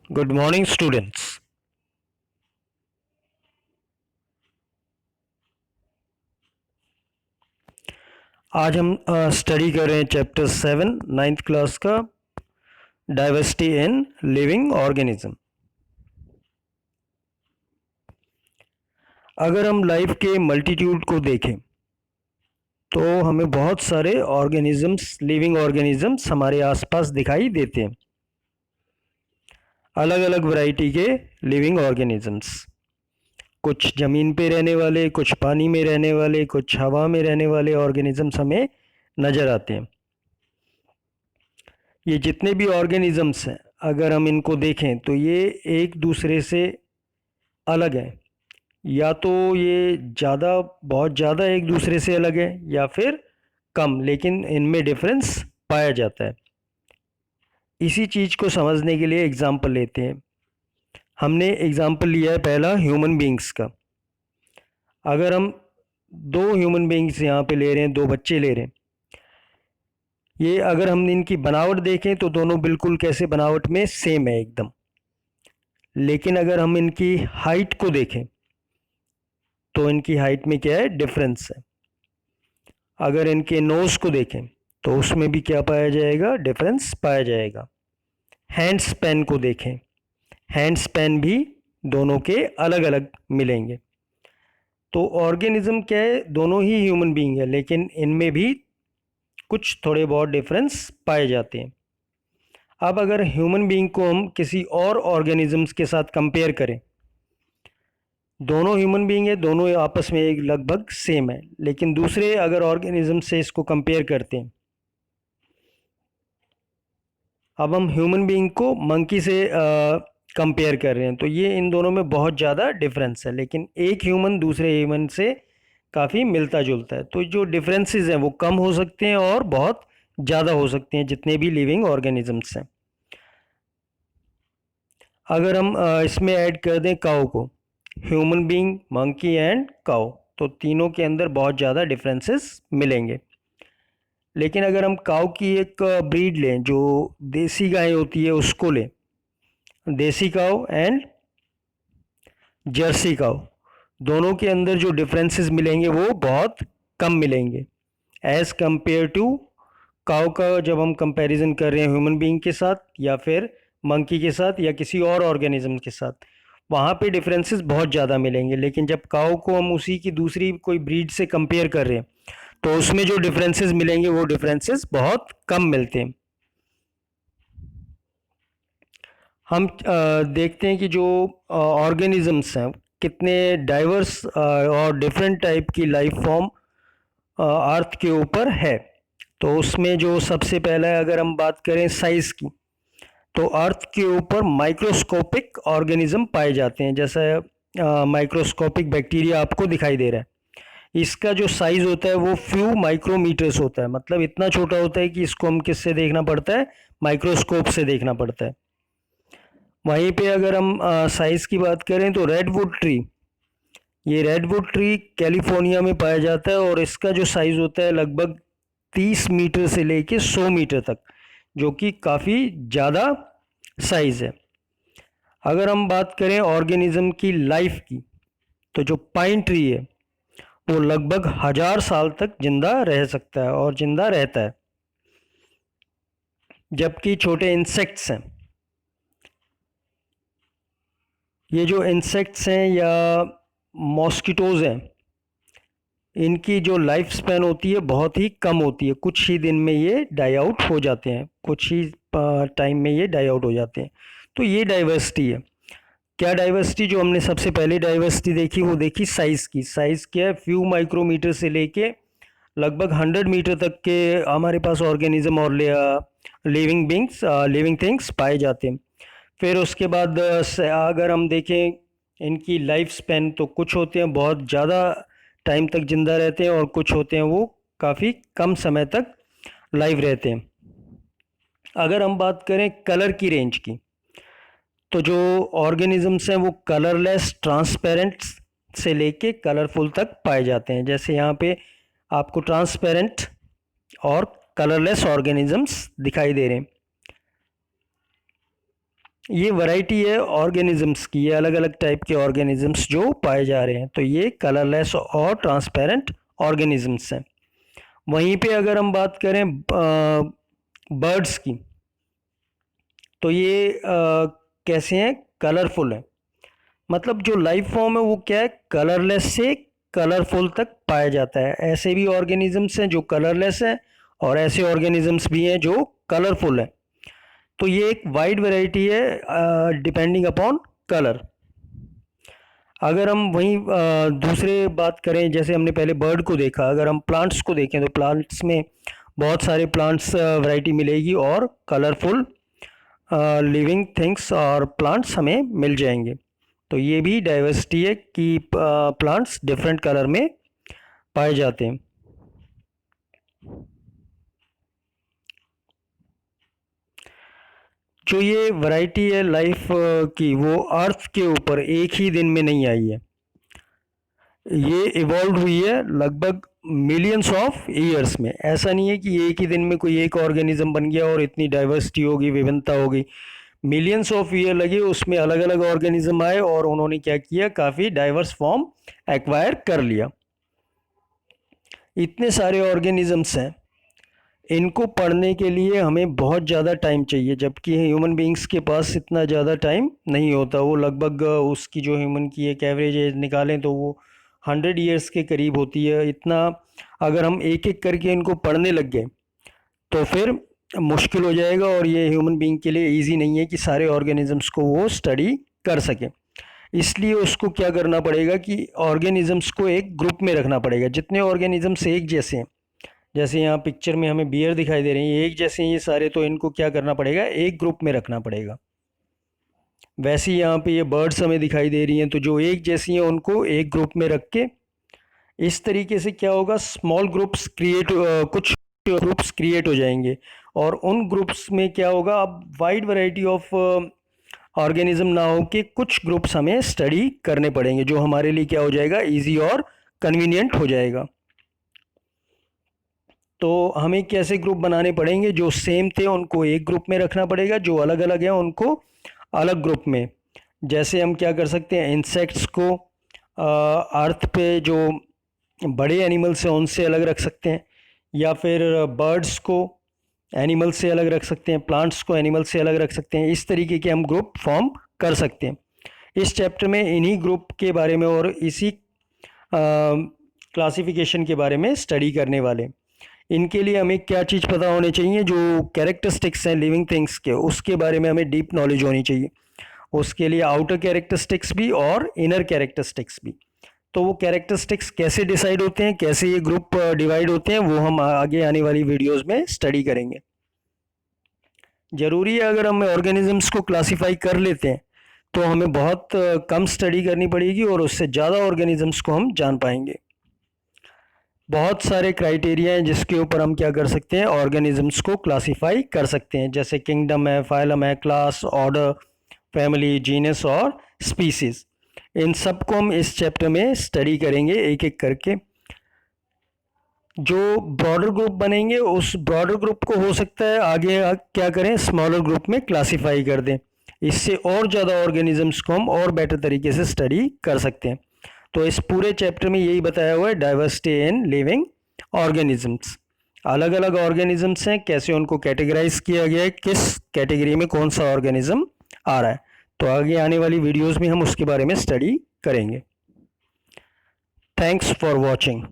Good morning students. आज हम study कर रहे हैं चैप्टर 7 नाइन्थ क्लास का डाइवर्सिटी इन लिविंग ऑर्गेनिज्म। अगर हम लाइफ के मल्टीट्यूड को देखें तो हमें बहुत सारे ऑर्गेनिजम्स, लिविंग ऑर्गेनिजम्स हमारे आसपास दिखाई देते हैं। अलग अलग वैरायटी के लिविंग ऑर्गेनिजम्स, कुछ ज़मीन पे रहने वाले, कुछ पानी में रहने वाले, कुछ हवा में रहने वाले ऑर्गेनिजम्स हमें नज़र आते हैं। ये जितने भी ऑर्गेनिजम्स हैं, अगर हम इनको देखें तो ये एक दूसरे से अलग हैं। या तो ये बहुत ज़्यादा एक दूसरे से अलग है या फिर कम, लेकिन इनमें डिफरेंस पाया जाता है। इसी चीज़ को समझने के लिए एग्जाम्पल लेते हैं। हमने एग्जाम्पल लिया है पहला ह्यूमन बींग्स का। अगर हम दो ह्यूमन बींग्स यहाँ पे ले रहे हैं, दो बच्चे ले रहे हैं, ये अगर हम इनकी बनावट देखें तो दोनों बिल्कुल कैसे बनावट में सेम है एकदम। लेकिन अगर हम इनकी हाइट को देखें तो इनकी हाइट में क्या है, डिफरेंस है। अगर इनके नोज़ को देखें तो उसमें भी क्या पाया जाएगा, डिफरेंस पाया जाएगा। हैंड स्पैन को देखें, हैंड स्पैन भी दोनों के अलग अलग मिलेंगे। तो ऑर्गेनिज्म क्या है, दोनों ही ह्यूमन बीइंग है, लेकिन इनमें भी कुछ थोड़े बहुत डिफरेंस पाए जाते हैं। अब अगर ह्यूमन बीइंग को हम किसी और ऑर्गेनिजम्स के साथ कंपेयर करें, दोनों ह्यूमन बीइंग है, दोनों आपस में एक लगभग सेम है, लेकिन दूसरे अगर ऑर्गेनिज्म से इसको कंपेयर करते हैं, अब हम ह्यूमन बीइंग को मंकी से कंपेयर कर रहे हैं, तो ये इन दोनों में बहुत ज़्यादा डिफरेंस है। लेकिन एक ह्यूमन दूसरे ह्यूमन से काफ़ी मिलता जुलता है। तो जो डिफरेंसेस हैं वो कम हो सकते हैं और बहुत ज़्यादा हो सकते हैं, जितने भी लिविंग ऑर्गेनिजम्स हैं। अगर हम इसमें ऐड कर दें काऊ को, ह्यूमन बीइंग, मंकी एंड काऊ, तो तीनों के अंदर बहुत ज़्यादा डिफरेंसेस मिलेंगे। लेकिन अगर हम काऊ की एक ब्रीड लें, जो देसी गाय होती है उसको लें, देसी काऊ एंड जर्सी काऊ, दोनों के अंदर जो डिफरेंसेस मिलेंगे वो बहुत कम मिलेंगे एज़ कंपेयर टू काऊ का। जब हम कंपैरिजन कर रहे हैं ह्यूमन बीइंग के साथ या फिर मंकी के साथ या किसी और ऑर्गेनिज्म के साथ, वहाँ पे डिफरेंसेस बहुत ज़्यादा मिलेंगे। लेकिन जब काऊ को हम उसी की दूसरी कोई ब्रीड से कंपेयर कर रहे हैं तो उसमें जो डिफरेंसेस मिलेंगे वो डिफरेंसेस बहुत कम मिलते हैं। हम देखते हैं कि जो ऑर्गेनिजम्स हैं, कितने डाइवर्स और डिफरेंट टाइप की लाइफ फॉर्म अर्थ के ऊपर है। तो उसमें जो सबसे पहला है, अगर हम बात करें साइज़ की, तो अर्थ के ऊपर माइक्रोस्कोपिक ऑर्गेनिज्म पाए जाते हैं। जैसा माइक्रोस्कोपिक बैक्टीरिया आपको दिखाई दे रहा है, इसका जो साइज़ होता है वो फ्यू माइक्रोमीटर्स होता है। मतलब इतना छोटा होता है कि इसको हम किससे देखना पड़ता है, माइक्रोस्कोप से देखना पड़ता है। वहीं पे अगर हम साइज़ की बात करें तो रेडवुड ट्री, ये रेडवुड ट्री कैलिफोर्निया में पाया जाता है और इसका जो साइज़ होता है लगभग 30 मीटर से लेके 100 मीटर तक, जो कि काफ़ी ज़्यादा साइज़ है। अगर हम बात करें ऑर्गेनिज्म की लाइफ की, तो जो पाइन ट्री है वो लगभग 1000 साल तक जिंदा रह सकता है और जिंदा रहता है। जबकि छोटे इंसेक्ट्स हैं, ये जो इंसेक्ट्स हैं या मॉस्किटोज़ हैं, इनकी जो लाइफ स्पैन होती है बहुत ही कम होती है। कुछ ही दिन में ये डाई आउट हो जाते हैं, कुछ ही टाइम में ये डाई आउट हो जाते हैं। तो ये डाइवर्सिटी है। क्या डाइवर्सिटी, जो हमने सबसे पहले डाइवर्सिटी देखी वो देखी साइज़ की। साइज़ क्या है, फ्यू माइक्रोमीटर से लेके लगभग 100 मीटर तक के हमारे पास ऑर्गेनिज्म और लिविंग थिंग्स पाए जाते हैं। फिर उसके बाद अगर हम देखें इनकी लाइफ स्पैन, तो कुछ होते हैं बहुत ज़्यादा टाइम तक ज़िंदा रहते हैं और कुछ होते हैं वो काफ़ी कम समय तक लाइव रहते हैं। अगर हम बात करें कलर की रेंज की, तो जो ऑर्गेनिजम्स हैं वो कलरलेस, ट्रांसपेरेंट से लेके कलरफुल तक पाए जाते हैं। जैसे यहाँ पे आपको ट्रांसपेरेंट और कलरलेस ऑर्गेनिजम्स दिखाई दे रहे हैं। ये वैरायटी है ऑर्गेनिजम्स की, ये अलग अलग टाइप के ऑर्गेनिजम्स जो पाए जा रहे हैं, तो ये कलरलेस और ट्रांसपेरेंट ऑर्गेनिजम्स हैं। वहीं पे अगर हम बात करें बर्ड्स की, तो ये कैसे हैं, कलरफुल है। मतलब जो लाइफ फॉर्म है वो क्या है, कलरलेस से कलरफुल तक पाया जाता है। ऐसे भी ऑर्गेनिजम्स हैं जो कलरलेस हैं और ऐसे ऑर्गेनिजम्स भी हैं जो कलरफुल हैं। तो ये एक वाइड वैरायटी है डिपेंडिंग अपॉन कलर। अगर हम वहीं दूसरे बात करें, जैसे हमने पहले बर्ड को देखा, अगर हम प्लांट्स को देखें तो प्लांट्स में बहुत सारे प्लांट्स वैरायटी मिलेगी और कलरफुल लिविंग थिंग्स और प्लांट्स हमें मिल जाएंगे। तो ये भी डाइवर्सिटी है कि प्लांट्स डिफरेंट कलर में पाए जाते हैं। जो ये वैरायटी है लाइफ की, वो अर्थ के ऊपर एक ही दिन में नहीं आई है। ये इवॉल्व हुई है लगभग मिलियंस ऑफ ईयर्स में। ऐसा नहीं है कि एक ही दिन में कोई एक ऑर्गेनिज्म बन गया और इतनी डाइवर्सिटी होगी, विभिन्नता होगी। मिलियंस ऑफ ईयर लगे, उसमें अलग अलग ऑर्गेनिज्म आए और उन्होंने क्या किया, काफ़ी डाइवर्स फॉर्म एक्वायर कर लिया। इतने सारे ऑर्गेनिजम्स हैं, इनको पढ़ने के लिए हमें बहुत ज़्यादा टाइम चाहिए, जबकि ह्यूमन बींग्स के पास इतना ज़्यादा टाइम नहीं होता। वो लगभग उसकी जो ह्यूमन की एक एवरेज एज निकालें तो वो 100 ईयर्स के करीब होती है। इतना अगर हम एक एक करके इनको पढ़ने लग गए तो फिर मुश्किल हो जाएगा, और ये ह्यूमन बींग के लिए ईजी नहीं है कि सारे ऑर्गेनिजम्स को वो स्टडी कर सके। इसलिए उसको क्या करना पड़ेगा कि ऑर्गेनिजम्स को एक ग्रुप में रखना पड़ेगा। जितने ऑर्गेनिजम्स एक जैसे हैं, जैसे यहाँ पिक्चर में हमें बियर दिखाई दे रही है, एक जैसे हैं ये सारे, तो इनको क्या करना पड़ेगा, एक ग्रुप में रखना पड़ेगा। वैसे ही यहाँ पे ये बर्ड्स हमें दिखाई दे रही हैं, तो जो एक जैसी हैं उनको एक ग्रुप में रख के, इस तरीके से क्या होगा, स्मॉल ग्रुप्स क्रिएट, कुछ ग्रुप्स क्रिएट हो जाएंगे। और उन ग्रुप्स में क्या होगा, अब वाइड वैरायटी ऑफ ऑर्गेनिज्म ना हो के कुछ ग्रुप्स हमें स्टडी करने पड़ेंगे, जो हमारे लिए क्या हो जाएगा, इजी और कन्वीनियंट हो जाएगा। तो हमें कैसे ग्रुप बनाने पड़ेंगे, जो सेम थे उनको एक ग्रुप में रखना पड़ेगा, जो अलग अलग हैं उनको अलग ग्रुप में। जैसे हम क्या कर सकते हैं, इंसेक्ट्स को अर्थ पे जो बड़े एनिमल्स हैं उनसे अलग रख सकते हैं, या फिर बर्ड्स को एनिमल से अलग रख सकते हैं, प्लांट्स को एनिमल से अलग रख सकते हैं। इस तरीके के हम ग्रुप फॉर्म कर सकते हैं। इस चैप्टर में इन्हीं ग्रुप के बारे में और इसी क्लासिफिकेशन के बारे में स्टडी करने वाले। इनके लिए हमें क्या चीज़ पता होनी चाहिए, जो कैरेक्टरिस्टिक्स हैं लिविंग थिंग्स के, उसके बारे में हमें डीप नॉलेज होनी चाहिए। उसके लिए आउटर कैरेक्टरिस्टिक्स भी और इनर कैरेक्टरिस्टिक्स भी। तो वो कैरेक्टरिस्टिक्स कैसे डिसाइड होते हैं, कैसे ये ग्रुप डिवाइड होते हैं, वो हम आगे आने वाली वीडियोस में स्टडी करेंगे। ज़रूरी है, अगर हम ऑर्गेनिजम्स को क्लासीफाई कर लेते हैं तो हमें बहुत कम स्टडी करनी पड़ेगी और उससे ज़्यादा ऑर्गेनिजम्स को हम जान पाएंगे। बहुत सारे क्राइटेरिया हैं जिसके ऊपर हम क्या कर सकते हैं, ऑर्गेनिजम्स को क्लासीफाई कर सकते हैं। जैसे किंगडम है, फाइलम है, क्लास, ऑर्डर, फैमिली, जीनस और स्पीसीज। इन सब को हम इस चैप्टर में स्टडी करेंगे एक एक करके। जो ब्रॉडर ग्रुप बनेंगे, उस ब्रॉडर ग्रुप को हो सकता है आगे क्या करें, स्मॉलर ग्रुप में क्लासीफाई कर दें। इससे और ज़्यादा ऑर्गेनिजम्स को हम और बेटर तरीके से स्टडी कर सकते हैं। तो इस पूरे चैप्टर में यही बताया हुआ है, डाइवर्सिटी इन लिविंग ऑर्गेनिजम्स। अलग अलग ऑर्गेनिजम्स हैं, कैसे उनको कैटेगराइज किया गया है, किस कैटेगरी में कौन सा ऑर्गेनिज्म आ रहा है। तो आगे आने वाली वीडियोस में हम उसके बारे में स्टडी करेंगे। Thanks for watching.